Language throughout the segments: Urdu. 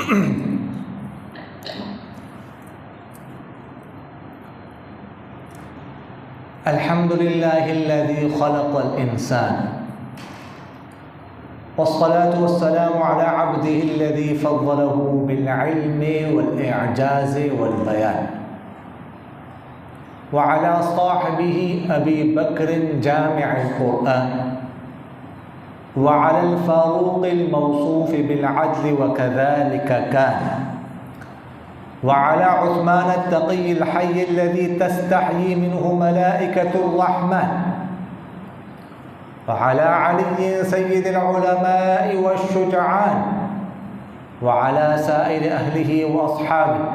الحمد لله الذي خلق الإنسان والصلاة والسلام على عبده الذي فضله بالعلم والإعجاز والبيان وعلى صاحبه أبي بكر جامع القرآن وعلى الفاروق الموصوف بالعدل وكذلك كان وعلى عثمان التقي الحي الذي تستحيي منه ملائكة الرحمن وعلى علي سيد العلماء والشجعان وعلى سائر أهله وأصحابه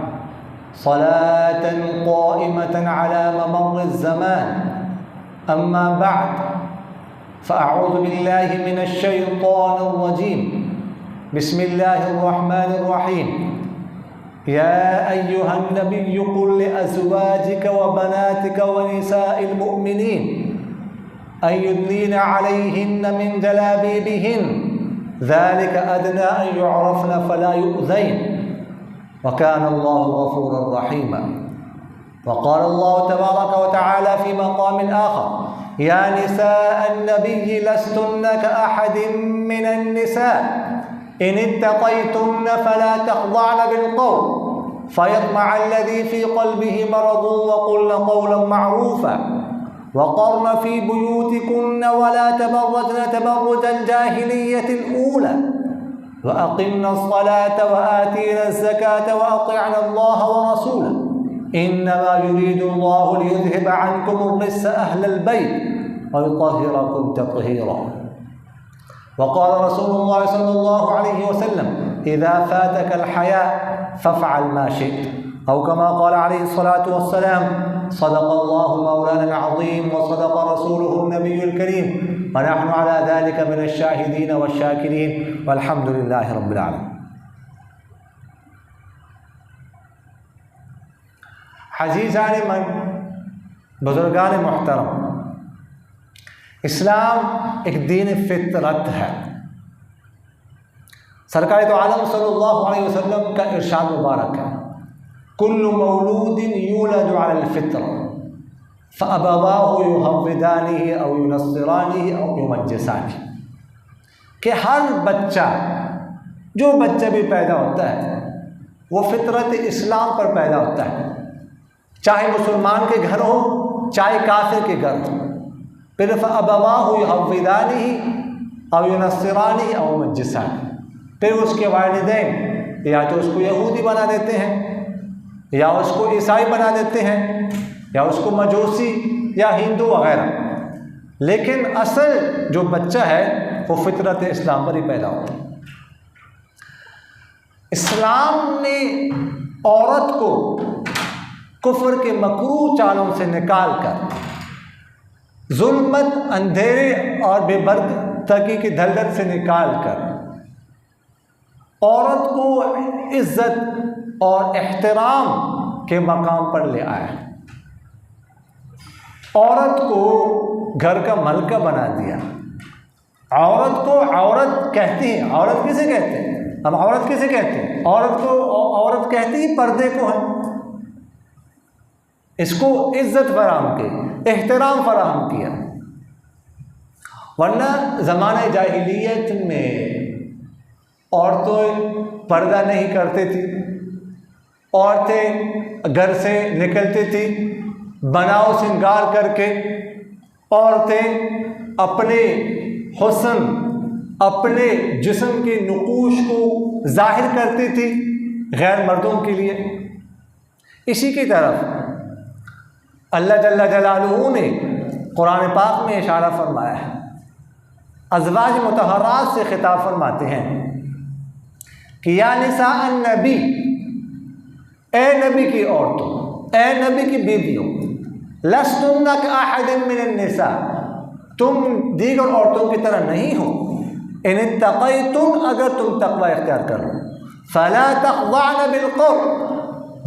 صلاة قائمة على ممر الزمان. أما بعد، فأعوذ بالله من الشيطان الرجيم. بسم الله الرحمن الرحيم. يا أيها النبي قل لأزواجك وبناتك ونساء المؤمنين أن يدنين عليهن من جلابيبهن ذلك أدنى أن يعرفن فلا يؤذين وكان الله غفورا رحيما. وقال الله تبارك وتعالى في مقام آخر: يا نساء النبي لستن كأحد من النساء إن اتقيتن فلا تخضعن بالقول فيطمع الذي في قلبه مرض وقلن قولا معروفا وقرن في بيوتكن ولا تبرجن تبرج الجاهلية الأولى وأقمنا الصلاة وآتينا الزكاة وأطعنا الله ورسوله إنما يريد الله ليذهب عنكم الرجس أهل البيت ويطهركم تطهيرا. وقال رسول الله صلى الله عليه وسلم: إذا فاتك الحياء فافعل ما شئت، أو كما قال عليه الصلاة والسلام: صدق الله مولانا العظيم وصدق رسوله النبي الكريم ونحن على ذلك من الشاهدين والشاكرين والحمد لله رب العالمين. عزیزان من، بزرگان محترم، اسلام ایک دین فطرت ہے۔ سرکار تو عالم صلی اللہ علیہ وسلم کا ارشاد مبارک ہے: کل مولود یولد علی الفطرہ فابواہ یہودانہ او ینصرانہ او یمجسانہ، کہ ہر بچہ، جو بچہ بھی پیدا ہوتا ہے وہ فطرت اسلام پر پیدا ہوتا ہے، چاہے مسلمان کے گھر ہو چاہے کافر کے گھر ہو۔ پھر فابواہ یہودانہ او ینصرانہ او یمجسانہ، پھر اس کے والدین یا تو اس کو یہودی بنا دیتے ہیں یا اس کو عیسائی بنا دیتے ہیں یا اس کو مجوسی یا ہندو وغیرہ، لیکن اصل جو بچہ ہے وہ فطرت اسلام پر ہی پیدا ہوتا ہے۔ اسلام نے عورت کو کفر کے مکروہ چالوں سے نکال کر ظلمت، اندھیرے اور بے برکتی کی دلدل سے نکال کر عورت کو عزت اور احترام کے مقام پر لے آیا ہے۔ عورت کو گھر کا ملکہ بنا دیا۔ عورت کو عورت کہتی ہیں۔ عورت کسے کہتے ہیں؟ ہم عورت کسے کہتے ہیں؟ عورت کو عورت کہتی ہی پردے کو ہے۔ اس کو عزت فراہم کی، احترام فراہم کیا، ورنہ زمانہ جاہلیت میں عورتیں پردہ نہیں کرتی تھی، عورتیں گھر سے نکلتی تھی بناؤ سنگار کر کے، عورتیں اپنے حسن، اپنے جسم کے نقوش کو ظاہر کرتی تھی غیر مردوں کے لیے۔ اسی کی طرف اللہ جل جلالہ نے قرآن پاک میں اشارہ فرمایا ہے، ازواج مطہرات سے خطاب فرماتے ہیں کہ یا نساء النبی، اے نبی کی عورتوں، اے نبی کی بیویوں، لستن کاحد من النساء، تم دیگر عورتوں کی طرح نہیں ہو، ان اتقیتم، اگر تم تقوی اختیار کر لو، فلا تخضعن بالقول،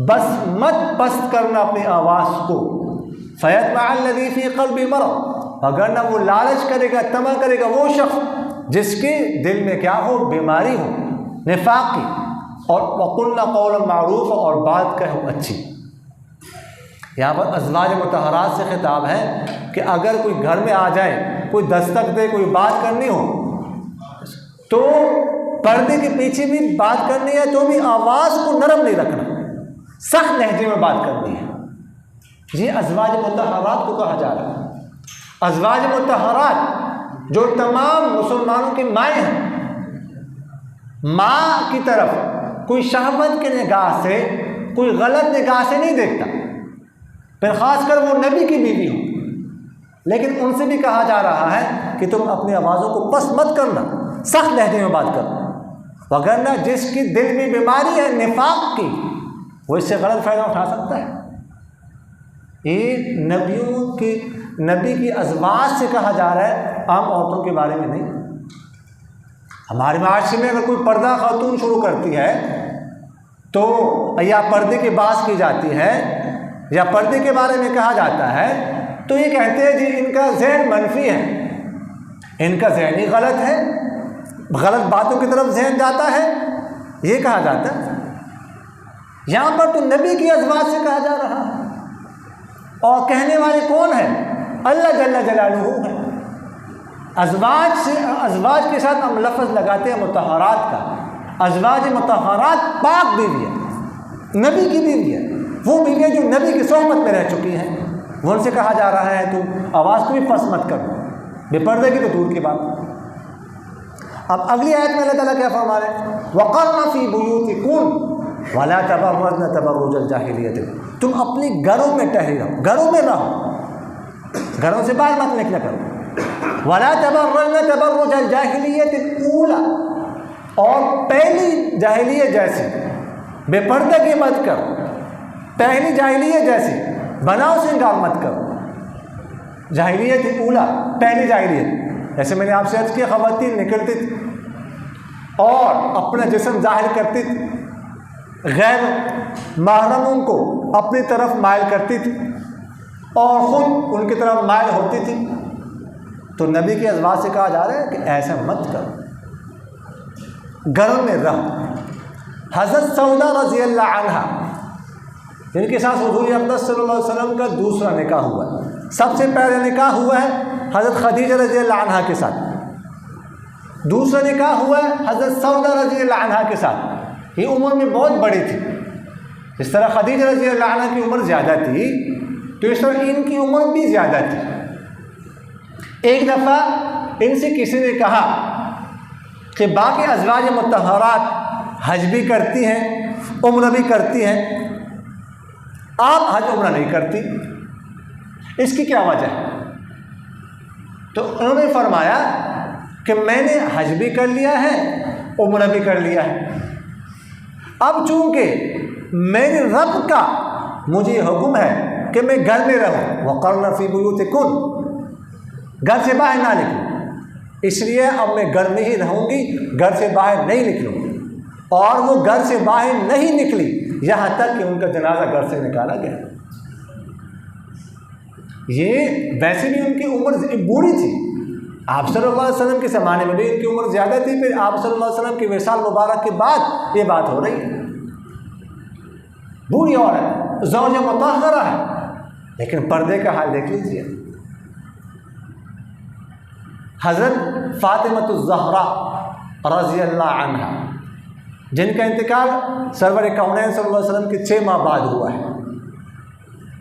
بس مت پست کرنا اپنی آواز کو، فیطمع الذی فی قلبی مرض، اگر نہ وہ لالچ کرے گا، طمع کرے گا وہ شخص جس کے دل میں کیا ہو؟ بیماری ہو، نفاق کی، اور وقلنا قولا معروف، اور بات کہو اچھی۔ یہاں پر ازواج مطہرات سے خطاب ہے کہ اگر کوئی گھر میں آ جائے، کوئی دستک دے، کوئی بات کرنی ہو تو پردے کے پیچھے بھی بات کرنی ہے تو بھی آواز کو نرم نہیں رکھنا، سخت لہجے میں بات کرنی ہے۔ یہ ازواج مطہرات کو کہا جا رہا ہے۔ ازواج مطہرات جو تمام مسلمانوں کی مائیں ہیں، ماں کی طرف کوئی شہوت کے نگاہ سے، کوئی غلط نگاہ سے نہیں دیکھتا، پھر خاص کر وہ نبی کی بیوی ہو، لیکن ان سے بھی کہا جا رہا ہے کہ تم اپنی آوازوں کو پست مت کرنا، سخت لہجے میں بات کرنا، وگرنہ جس کی دل میں بیماری ہے نفاق کی، وہ اس سے غلط فائدہ اٹھا سکتا ہے۔ یہ نبی کی ازواج سے کہا جا رہا ہے، عام عورتوں کے بارے میں نہیں۔ ہمارے معاشرے میں اگر کوئی پردہ خاتون شروع کرتی ہے تو یا پردے کی بات کی جاتی ہے یا پردے کے بارے میں کہا جاتا ہے تو یہ کہتے ہیں جی ان کا ذہن منفی ہے، ان کا ذہن ہی غلط ہے، غلط باتوں کی طرف ذہن جاتا ہے، یہ کہا جاتا ہے۔ یہاں پر تو نبی کی ازواج سے کہا جا رہا ہے، اور کہنے والے کون ہیں؟ اللہ جل جلالہ ہے۔ ازواج کے ساتھ ہم لفظ لگاتے ہیں مطہرات کا۔ ازواج مطہرات پاک بیوی ہے، نبی کی بیوی ہے، وہ بیوی جو نبی کی صحبت میں رہ چکی ہیں، وہ ان سے کہا جا رہا ہے تم آواز کو بھی پست مت کرو، بے پردے کی تو دور کی بات۔ اب اگلی آیت میں اللہ تعالیٰ کیا فرما رہے ہیں؟ وَقَرْنَ فِي بُيُوتِكُنَّ وَلَا تَبَرَّجْنَ تَبَرُّجَ الْجَاهِلِيَّةِ، تم اپنی گھروں میں ٹہلے رہو، گھروں میں رہو، گھروں سے باہر مت نکلا کرو۔ وَلَا تَبَرَّجْنَ تَبَرُّجَ الْجَاهِلِيَّةِ الْأُولَىٰ، اور پہلی جاہلیت جیسی بے پردگی مت کرو، پہلی جاہلیت جیسی بناؤ سنگار مت کرو۔ جاہلیت اولا، پہلی جاہلیت، جیسے میں نے آپ سے عرض کیا، خواتین نکلتی تھی اور اپنا جسم ظاہر کرتی تھی، غیر محرموں کو اپنی طرف مائل کرتی تھی اور خود ان کی طرف مائل ہوتی تھی، تو نبی کی ازواج سے کہا جا رہا ہے کہ ایسا مت کرو، گھروں میں رہو۔ حضرت سودا رضی اللہ عنہا جن کے ساتھ حضور اقدس صلی اللہ علیہ وسلم کا دوسرا نکاح ہوا ہے، سب سے پہلا نکاح ہوا ہے حضرت خدیجہ رضی اللہ عنہا کے ساتھ، دوسرا نکاح ہوا ہے حضرت سودا رضی اللہ عنہا کے ساتھ۔ یہ عمر میں بہت بڑی تھی، جس طرح خدیجہ رضی اللہ عنہا کی عمر زیادہ تھی تو اس طرح ان کی عمر بھی زیادہ تھی۔ ایک دفعہ ان سے کسی نے کہا کہ باقی ازواج مطہرات حج بھی کرتی ہیں، عمرہ بھی کرتی ہیں، آپ حج عمرہ نہیں کرتی، اس کی کیا وجہ ہے؟ تو انہوں نے فرمایا کہ میں نے حج بھی کر لیا ہے، عمرہ بھی کر لیا ہے، اب چونکہ میرے رب کا مجھے یہ حکم ہے کہ میں گھر میں رہوں، وَقَرْنَ فِي بُيُوتِكُنَّ، گھر سے باہر نہ نکلوں، اس لیے اب میں گھر میں ہی رہوں گی، گھر سے باہر نہیں نکلوں گی۔ اور وہ گھر سے باہر نہیں نکلی یہاں تک کہ ان کا جنازہ گھر سے نکالا گیا۔ یہ ویسے بھی ان کی عمر بوڑھی تھی، آپ صلی اللہ علیہ وسلم کے زمانے میں بھی ان کی عمر زیادہ تھی، پھر آپ صلی اللہ علیہ وسلم کی وصال مبارک کے بعد یہ بات ہو رہی ہے، بوڑھی عورت، زوج مطہرہ ہے، لیکن پردے کا حال دیکھ لیجیے۔ حضرت فاطمۃ الزہرا رضی اللہ عنہا جن کا انتقال سرور کونین صلی اللہ علیہ وسلم کے 6 ماہ بعد ہوا ہے،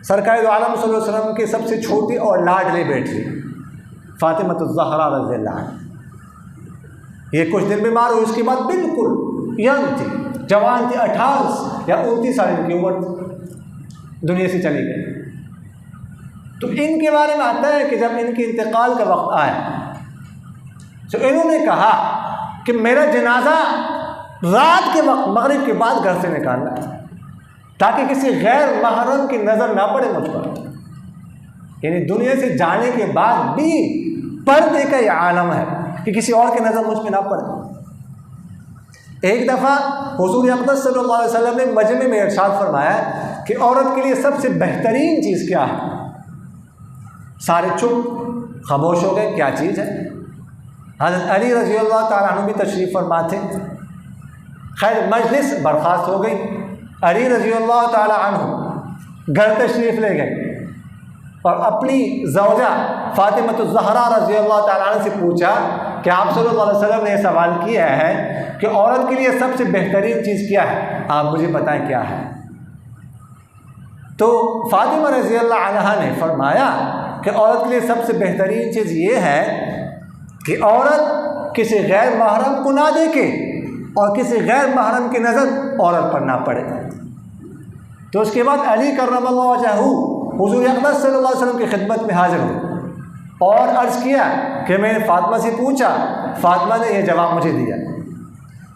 سرکار دو عالم صلی اللہ علیہ وسلم کی سب سے چھوٹی اور لاڈلی بیٹی فاطمۃ الزہرا رضی اللہ عنہ، یہ کچھ دن بیمار ہوئی، اس کے بعد بالکل ینگ تھی، جوان تھی، 28 یا 29 سال ان کی عمر دنیا سے چلی گئی۔ تو ان کے بارے میں آتا ہے کہ جب ان کے انتقال کا وقت آیا تو انہوں نے کہا کہ میرا جنازہ رات کے وقت مغرب کے بعد گھر سے نکالنا ہے تاکہ کسی غیر محرم کی نظر نہ پڑے مجھ پر، یعنی دنیا سے جانے کے بعد بھی پردے کا یہ عالم ہے کہ کسی اور کی نظر مجھ پہ نہ پڑے۔ ایک دفعہ حضور اقدس صلی اللہ علیہ وسلم نے مجمع میں ارشاد فرمایا کہ عورت کے لیے سب سے بہترین چیز کیا ہے؟ سارے چپ خاموش ہو گئے، کیا چیز ہے؟ حضرت علی رضی اللہ تعالیٰ عنہ بھی تشریف فرما تھے، خیر مجلس برخاست ہو گئی، علی رضی اللہ تعالی عنہ گھر تشریف لے گئے اور اپنی زوجہ فاطمۃ الزہرا رضی اللہ تعالیٰ عنہ سے پوچھا کہ آپ صلی اللہ علیہ وسلم نے یہ سوال کیا ہے کہ عورت کے لیے سب سے بہترین چیز کیا ہے، آپ مجھے بتائیں کیا ہے۔ تو فاطمہ رضی اللہ عنہا نے فرمایا کہ عورت کے لیے سب سے بہترین چیز یہ ہے کہ عورت کسی غیر محرم کو نہ دیکھے اور کسی غیر محرم کی نظر عورت پر نہ پڑے۔ تو اس کے بعد علی کرم اللہ وجہہ حضور اقدس صلی اللہ علیہ وسلم کی خدمت میں حاضر ہوئے اور عرض کیا کہ میں نے فاطمہ سے پوچھا، فاطمہ نے یہ جواب مجھے دیا۔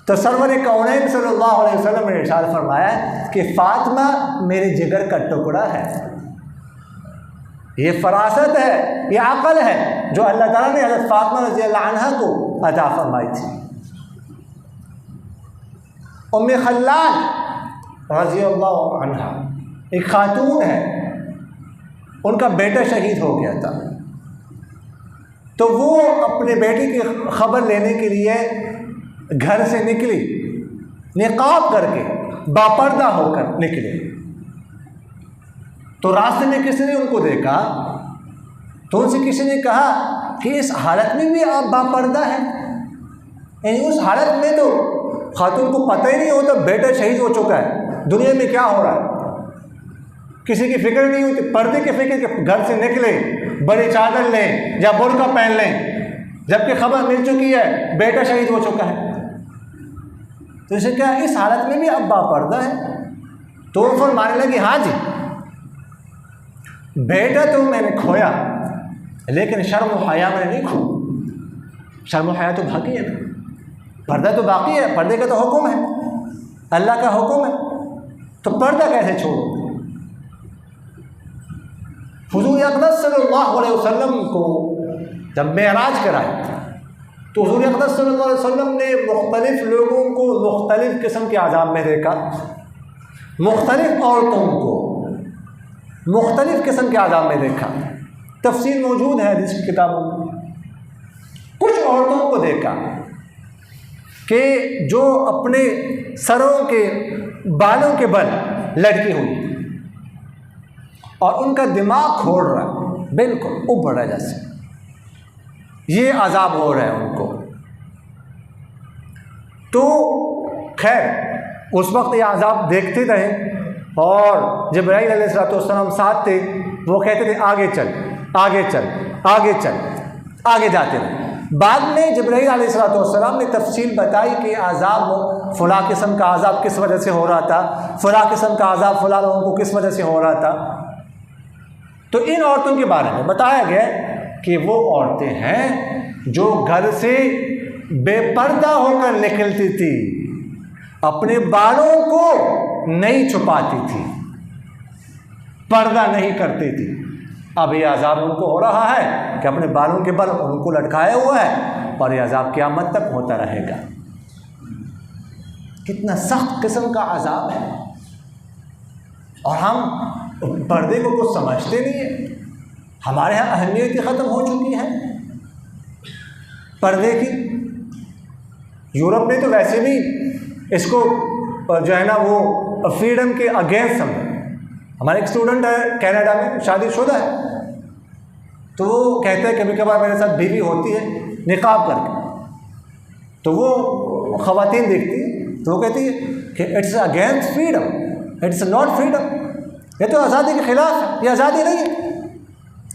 تو سرور کونین صلی اللہ علیہ وسلم نے ارشاد فرمایا کہ فاطمہ میرے جگر کا ٹکڑا ہے۔ یہ فراست ہے، یہ عقل ہے جو اللہ تعالیٰ نے حضرت فاطمہ رضی اللہ عنہا کو عطا فرمائی تھی۔ ام خلاد رضی اللہ عنہا ایک خاتون ہے، ان کا بیٹا شہید ہو گیا تھا، تو وہ اپنے بیٹے کی خبر لینے کے لیے گھر سے نکلی، نقاب کر کے باپردہ ہو کر نکلے۔ تو راستے میں کسی نے ان کو دیکھا تو ان سے کسی نے کہا کہ اس حالت میں بھی آپ باپردہ ہیں، یعنی اس حالت میں تو خاتون کو پتہ ہی نہیں ہوتا بیٹا شہید ہو چکا ہے، دنیا میں کیا ہو رہا ہے، کسی کی فکر نہیں ہوتی، پردے کی فکر کہ گھر سے نکلے بڑی چادر لیں یا برقع پہن لیں، جبکہ خبر مل چکی ہے بیٹا شہید ہو چکا ہے۔ تو اسے کیا اس حالت میں بھی اب باپردہ ہے؟ تو وہ فرمانے لگی ہاں جی، بیٹا تو میں نے کھویا لیکن شرم و حیا میں نے نہیں کھو، شرم و حیا تو باقی ہے نا، پردہ تو باقی ہے، پردے کا تو حکم ہے، اللہ کا حکم ہے، تو پردہ کیسے چھوڑو؟ حضور اقدس صلی اللہ علیہ وسلم کو جب معراج کرائے تو حضور اقدس صلی اللہ علیہ وسلم نے مختلف لوگوں کو مختلف قسم کے عذاب میں دیکھا، مختلف عورتوں کو مختلف قسم کے عذاب میں دیکھا، تفصیل موجود ہے حدیث کی کتابوں میں۔ کچھ عورتوں کو دیکھا کہ جو اپنے سروں کے بالوں کے بل لٹکی ہوئی اور ان کا دماغ کھوڑ رہا ہے، بالکل ابھر رہا ہے جیسے، یہ عذاب ہو رہا ہے ان کو۔ تو خیر اس وقت یہ عذاب دیکھتے رہے اور جبرائیل علیہ السلام ساتھ تھے، وہ کہتے تھے آگے چل آگے چل آگے چل، آگے جاتے رہے۔ بعد میں جبرائیل علیہ السلام نے تفصیل بتائی کہ عذاب فلاں قسم کا عذاب کس وجہ سے ہو رہا تھا، فلاں قسم کا عذاب فلاں لوگوں کو کس وجہ سے ہو رہا تھا۔ تو ان عورتوں کے بارے میں بتایا گیا کہ وہ عورتیں ہیں جو گھر سے بے پردہ ہو کر نکلتی تھی، اپنے بالوں کو نہیں چھپاتی تھی، پردہ نہیں کرتی تھی۔ اب یہ عذاب ان کو ہو رہا ہے کہ اپنے بالوں کے بل ان کو لٹکایا ہوا ہے اور یہ عذاب قیامت تک ہوتا رہے گا۔ کتنا سخت قسم کا عذاب ہے، اور ہم پردے کو کچھ سمجھتے نہیں ہیں، ہمارے یہاں اہمیت ہی ختم ہو چکی ہے پردے کی۔ یورپ نے تو ویسے بھی اس کو جو ہے نا وہ فریڈم کے اگینسٹ سمجھا۔ ہمارے ایک اسٹوڈنٹ ہے کینیڈا میں، شادی شدہ ہے، تو وہ کہتا ہے کبھی کبھار میرے ساتھ بیوی ہوتی ہے نقاب کر کے، تو وہ خواتین دیکھتی ہیں تو وہ کہتی ہے کہ it's against freedom, it's not freedom, یہ تو آزادی کے خلاف ہے، یہ آزادی نہیں ہے،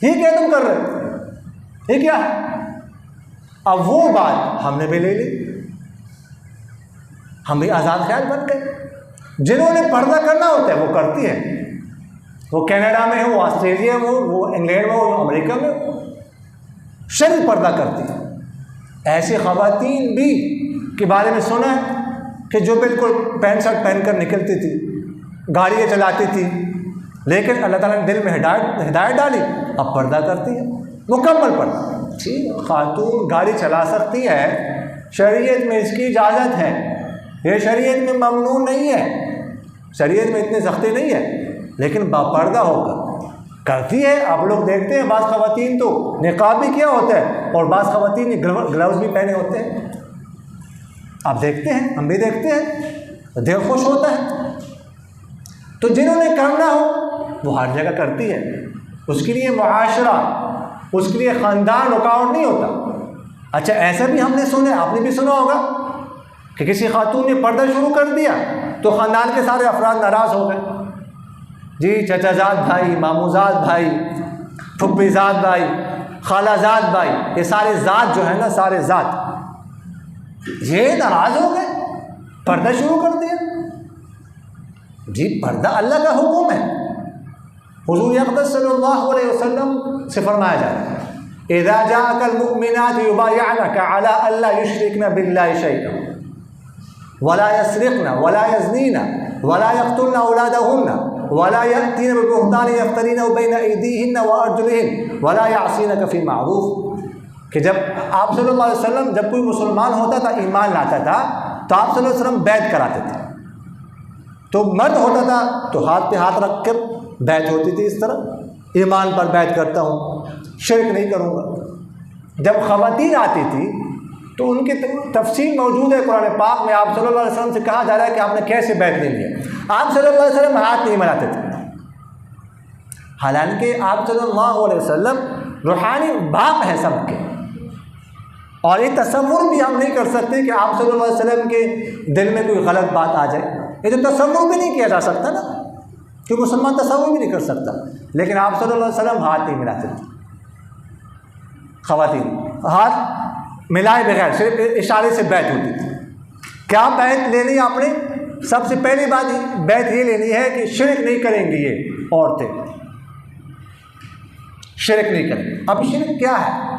یہ کیا تم کر رہے ہو، یہ کیا ہے؟ اب وہ بات ہم نے بھی لے لی، ہم بھی آزاد خیال بن گئے۔ جنہوں نے پردہ کرنا ہوتا ہے وہ کرتی ہے، وہ کینیڈا میں ہو، وہ آسٹریلیا میں ہو، وہ انگلینڈ میں ہو، وہ امریکہ میں ہو، شرعی پردہ کرتی ہے۔ ایسی خواتین بھی کے بارے میں سنا ہے کہ جو بالکل پینٹ شرٹ پہن کر نکلتی تھی، گاڑیاں چلاتی تھی، لیکن اللہ تعالیٰ نے دل میں ہدایت ڈالی، اب پردہ کرتی ہے، مکمل پردہ۔ ٹھیک، خاتون گاڑی چلا سکتی ہے، شریعت میں اس کی اجازت ہے، یہ شریعت میں ممنوع نہیں ہے، شریعت میں اتنے سختی نہیں ہے، لیکن باپردہ ہو کر کرتی ہے۔ آپ لوگ دیکھتے ہیں بعض خواتین تو نقاب بھی کیا ہوتا ہے اور بعض خواتین نے گلوز بھی پہنے ہوتے ہیں۔ آپ دیکھتے ہیں، ہم بھی دیکھتے ہیں، دل خوش ہوتا ہے۔ تو جنہوں نے کرنا ہو وہ ہر جگہ کرتی ہے، اس کے لیے معاشرہ، اس کے لیے خاندان رکاوٹ نہیں ہوتا۔ اچھا ایسا بھی ہم نے سنا، آپ نے بھی سنا ہوگا کہ کسی خاتون نے پردہ شروع کر دیا تو خاندان کے سارے افراد ناراض ہو گئے، جی چچا زاد بھائی، مامو زاد بھائی، پھپھی زاد بھائی، خالہ زاد بھائی، یہ سارے ذات جو ہے نا، سارے ذات یہ ناراض ہو گئے، پردہ شروع کر دیا۔ جی پردہ اللہ کا حکم ہے، حضور اقدس صلی اللہ علیہ وسلم سے فرمایا جا رہا ہے اذا جاءك المؤمنات يبايعنك على الا يشركن بالله شيئا ولا يسرقن ولا يزنين ولا يقتلن اولادهن ولا ياتين ببهتان يفترينه بين ايديهن وارجلهن ولا يعصينك في معروف، کہ جب آپ صلی اللہ علیہ وسلم جب کوئی مسلمان ہوتا تھا، ایمان لاتا تھا، تو آپ صلی اللہ علیہ وسلم بیعت کراتے تھے۔ تو مرد ہوتا تھا تو ہاتھ پہ ہاتھ رکھ کر بیعت ہوتی تھی، اس طرح ایمان پر بیعت کرتا ہوں، شرک نہیں کروں گا۔ جب خواتین آتی تھی تو ان کی تفصیل موجود ہے قرآن پاک میں، آپ صلی اللہ علیہ وسلم سے کہا جا رہا ہے کہ آپ نے کیسے بیعت لے لیا۔ آپ صلی اللہ علیہ وسلم ہاتھ نہیں ملاتے تھے، حالانکہ آپ صلی اللہ علیہ وسلم روحانی باپ ہیں سب کے، اور یہ تصور بھی ہم نہیں کر سکتے کہ آپ صلی اللہ علیہ وسلم کے دل میں کوئی غلط بات آ جائے، یہ تو تصور بھی نہیں کیا جا سکتا نا، کیونکہ مسلمان تصور بھی نہیں کر سکتا۔ لیکن آپ صلی اللہ علیہ وسلم ہاتھ نہیں ملاتے تھے، خواتین ہاتھ ملائے بغیر صرف اشارے سے بیعت ہوتی تھی۔ کیا بیعت لینی آپ نے؟ سب سے پہلی بات بیعت یہ لینی ہے کہ شرک نہیں کریں گی یہ عورتیں، شرک نہیں کریں۔ اب شرک کیا ہے؟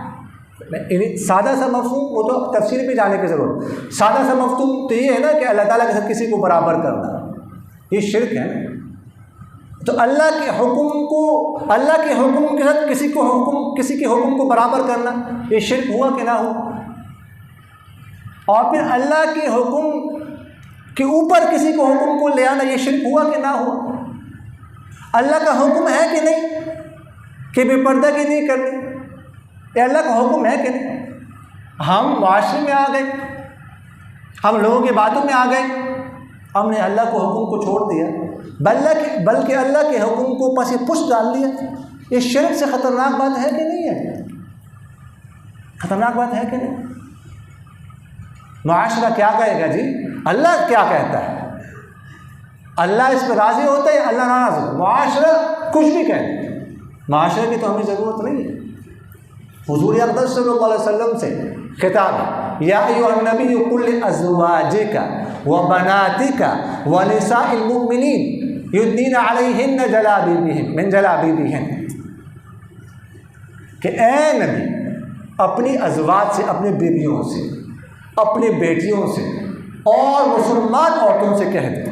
سادہ سا مفہوم، وہ تو تفصیل پہ جانے کی ضرورت، سادہ سا مفہوم تو یہ ہے نا کہ اللہ تعالیٰ کے ساتھ کسی کو برابر کرنا، یہ شرک ہے نا۔ تو اللہ کے حکم کو، اللہ کے حکم کے ساتھ کسی کے حکم کو برابر کرنا، یہ شرک ہوا کہ نہ ہوا؟ اور پھر اللہ کے حکم کے اوپر کسی کو حکم کو لے آنا، یہ شرک ہوا کہ نہ ہوا؟ اللہ کا حکم ہے کہ نہیں کہ بے پردہ کی نہیں کرنی؟ یہ اللہ کا حکم ہے کہ نہیں؟ ہم معاشرے میں آ گئے، ہم لوگوں کی باتوں میں آ گئے، ہم نے اللہ کو حکم کو چھوڑ دیا، بلکہ اللہ کے حکم کو پس پش ڈال دیا۔ یہ شرک سے خطرناک بات ہے کہ نہیں ہے؟ خطرناک بات ہے کہ نہیں؟ معاشرہ کیا کہے گا جی؟ اللہ کیا کہتا ہے؟ اللہ اس پہ راضی ہوتا ہے، اللہ ناراض ہوتا ہے؟ معاشرہ کچھ بھی کہے، معاشرے کی تو ہمیں ضرورت نہیں ہے۔ حضور اقدس صلی اللہ علیہ وسلم سے خطاب ہے، یا ایھا النبی قل لازواجک وبناتک ونساء المؤمنین یدنین علیہن من جلابیبہن، کہ اے نبی اپنی ازواج سے، اپنی بیویوں سے، اپنی بیٹیوں سے اور مسلمان عورتوں سے کہہ دیں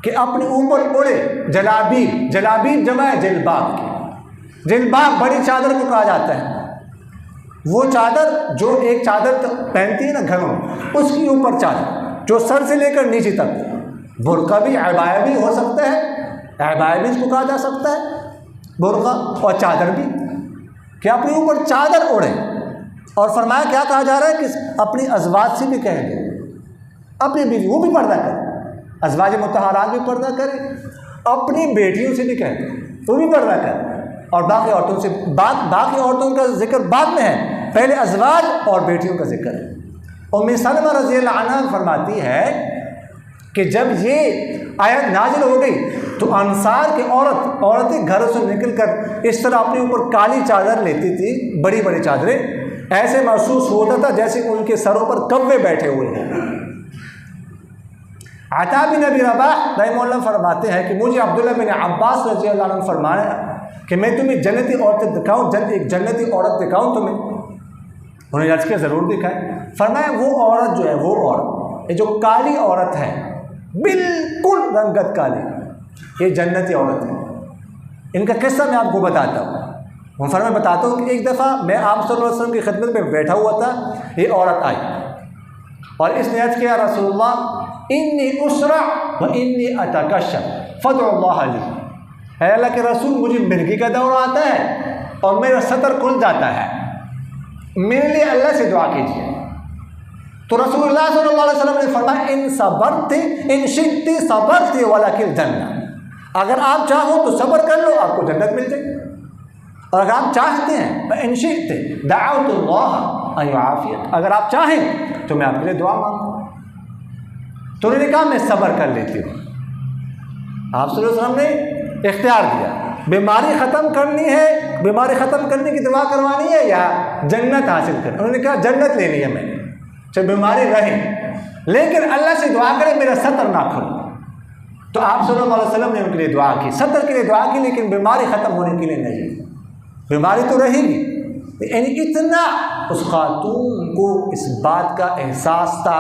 کہ اپنے اوپر اڑے جلابیب، جلابیب جمع ہے جلباب کی، جلباب بڑی چادر کو کہا جاتا ہے، وہ چادر جو ایک چادر پہنتی ہے نا گھروں میں، اس کی اوپر چادر جو سر سے لے کر نیچے تک، برقع بھی عبایا بھی ہو سکتا ہے، عبایا بھی اس کو کہا جا سکتا ہے، برقع اور چادر بھی، کہ اپنے اوپر چادر اوڑھے۔ اور فرمایا کیا کہا جا رہا ہے کہ اپنی ازواج سے بھی کہیں گے، اپنی بیوی وہ بھی پردہ کرے، ازواج مطہرات بھی پردہ کرے، اپنی بیٹیوں سے بھی کہیں گے وہ بھی پردہ کرے، اور باقی عورتوں سے، باقی عورتوں کا ذکر بعد میں ہے، پہلے ازواج اور بیٹیوں کا ذکر ہے۔ ام سلمہ رضی اللہ عنہ فرماتی ہے کہ جب یہ آیت نازل ہو گئی تو انصار کی عورتیں گھروں سے نکل کر اس طرح اپنے اوپر کالی چادر لیتی تھی، بڑی بڑی چادریں، ایسے محسوس ہوتا تھا جیسے ان کے سروں پر کوے بیٹھے ہوئے ہیں۔ عطا بن ابی رباح رحمہ اللہ فرماتے ہیں کہ مجھے عبداللہ بن عباس رضی اللہ عنہ فرمایا کہ میں تمہیں جنتی عورتیں دکھاؤں، ایک جنتی عورت دکھاؤں تمہیں؟ انہوں نے عرض کیا ضرور دکھائے۔ فرمایا وہ عورت جو ہے، وہ عورت یہ جو کالی عورت ہے، بالکل رنگت کالی، یہ جنتی عورت ہے۔ ان کا قصہ میں آپ کو بتاتا ہوں۔ وہ فرمایا بتاتا ہوں کہ ایک دفعہ میں آپ صلی اللہ علیہ وسلم کی خدمت میں بیٹھا ہوا تھا، یہ عورت آئی اور اس نے عرض کیا رسول اللہ انی اسرع و انی اتکشف فادعوا اللہ لی، اے اللہ کے رسول مجھے مرگی کا دور آتا ہے اور میرا سطر کھل جاتا ہے، میرے لیے اللہ سے دعا کیجیے۔ تو رسول اللہ صلی اللہ علیہ وسلم نے فرمایا ان صبرت ان شئت صبرت ولک الجنہ، اگر آپ چاہو تو صبر کر لو، آپ کو جنت مل جائے گی، اور اگر آپ چاہتے ہیں فإن شئت دعوت اللہ ان یعافیک، اگر آپ چاہیں تو میں آپ کے لیے دعا مانگوں۔ تو انہوں نے کہا میں صبر کر لیتی ہوں۔ آپ صلی اللہ علیہ وسلم نے اختیار دیا، بیماری ختم کرنی ہے، بیماری ختم کرنے کی دعا کروانی ہے یا جنت حاصل کرنی؟ انہوں نے کہا جنت لینی ہے میں نے، چاہے بیماری رہے لیکن اللہ سے دعا کرے میرا سطر نہ کھلے۔ تو آپ صلی اللہ علیہ وسلم نے ان کے لیے دعا کی، سطر کے لیے دعا کی، لیکن بیماری ختم ہونے کے لیے نہیں، بیماری تو رہے گی۔ یعنی اتنا اس خاتون کو اس بات کا احساس تھا،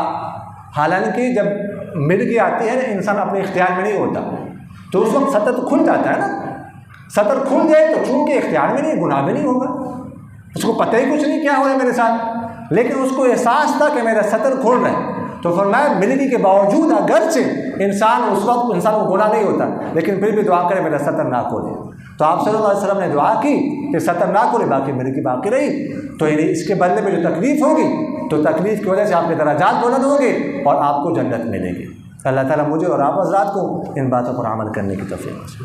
حالانکہ جب مرگی آتی ہے نا انسان اپنے اختیار میں نہیں ہوتا، تو اس وقت سطر تو کھل جاتا ہے نا، سطر کھل جائے تو چونکہ اختیار میں نہیں، گناہ میں نہیں ہوگا، اس کو پتہ ہی کچھ نہیں کیا ہو رہا ہے میرے ساتھ، لیکن اس کو احساس تھا کہ میرا سطر کھل رہا ہے۔ تو فرمایا مرگی کے باوجود اگرچہ انسان اس وقت انسان کو گناہ نہیں ہوتا، لیکن پھر بھی دعا کرے میرا سطر نہ کھولے۔ تو آپ صلی اللہ علیہ وسلم نے دعا کی کہ سطر نہ کھولے، باقی مرگی باقی رہی۔ تو یعنی اس کے بدلے میں جو تکلیف ہوگی تو تکلیف کی وجہ سے آپ کے درجات بلند ہوں گے اور آپ کو جنت ملے گی۔ اللہ تعالیٰ مجھے اور آپ حضرات کو ان باتوں پر عمل کرنے کی توفیق دے۔